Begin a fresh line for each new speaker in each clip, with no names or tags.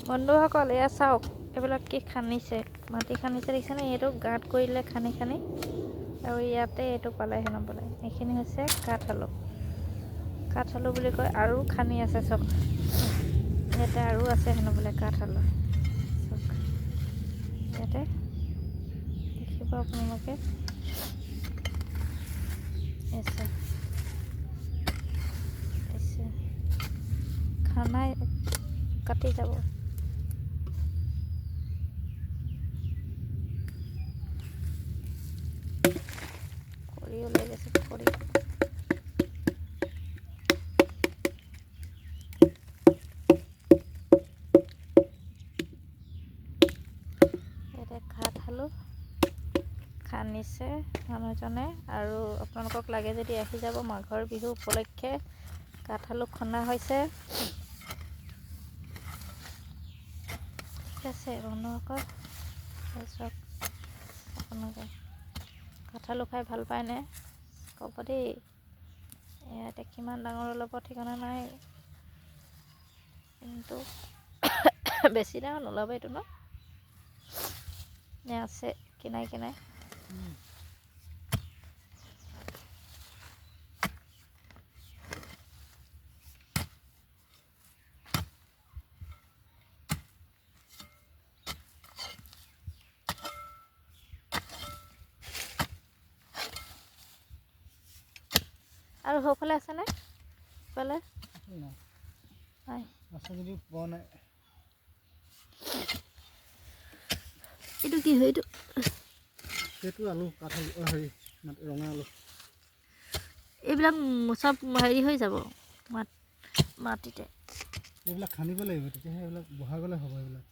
বন্ধুসকল এয়া চাওক এইবিলাক কি খান্দিছে মাটি খান্দিছে দেখিছেনে এইটো গাঁত কৰিলে খানি খানি আৰু ইয়াতে এইটো পালেহি নপলাই এইখিনি হৈছে কাঠআলু বুলি কয় আৰু খানি আছে চব ইয়াতে আৰু আছে হেনো বোলে কাঠআলু চাওক ইয়াতে দেখিব আপোনালোকে খানাই কাটি যাব খৰি ওলাই গৈছে খৰি ইয়াতে কাঠআলু খান্দিছে মানুহজনে আৰু আপোনালোকক লাগে যদি আহি যাব মাঘৰ বিহু উপলক্ষে কাঠআলু খন্দা হৈছে ঠিক আছে বন্ধুসকল চাওক আপোনালোকে কাঠআলু খাই ভাল পায়নে ক'ব দেই ইয়াতে কিমান ডাঙৰ অলপ ঠিকনা নাই কিন্তু বেছি ডাঙৰ নোলাব এইটো ন নে আছে কিনাই আৰু সৌফালে আছেনে সেইফালে নাই
আছে যদি পোৱা নাই
এইটো কি হয়
সেইটো আলু কাঠআলু হেৰি ৰঙা আলু
এইবিলাক চব হেৰি হৈ যাব মাটিতে
এইবিলাক খান্দিব লাগিব তেতিয়াহে এইবিলাক বহাই গ'লে হ'ব এইবিলাক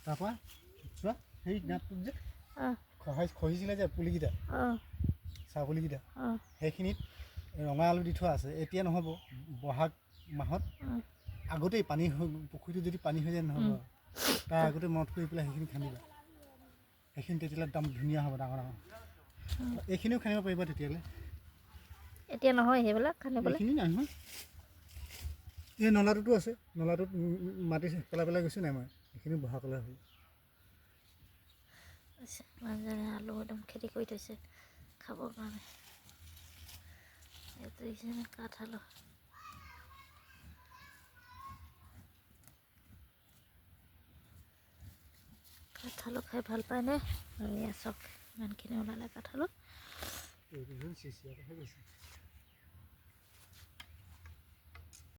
তাৰপৰা চোৱা সেই গাঁতটোত যে খহিছিলে যে পুলিকেইটা চাহ পুলিকেইটা সেইখিনিত ৰঙা আলু দি থোৱা আছে এতিয়া নহ'ব বহাগ মাহত আগতেই পানী পুখুৰীটো যদি পানী হৈ যায় নহ'ব তাৰ আগতে মনত কৰি পেলাই সেইখিনি খান্দিবা সেইখিনি তেতিয়াহ'লে একদম ধুনীয়া হ'ব ডাঙৰ এইখিনিও খান্দিব পাৰিবা তেতিয়াহ'লে
এতিয়া নহয় সেইবিলাক খান্দিবলৈ
এইখিনি নাই নহয় এই নলাটোতো আছে নলাটোত মাটি পেলাই গৈছোঁ নাই মই এইখিনি বহা ক'লে হ'ল
মানুহজনে আলু একদম খেতি কৰি থৈছে খাবৰ কাৰণে এইটো দেখিছেনে কাঠআলু খাই ভাল পায়নে আৰু এয়া চাওক ইমানখিনি ওলালে কাঠআলু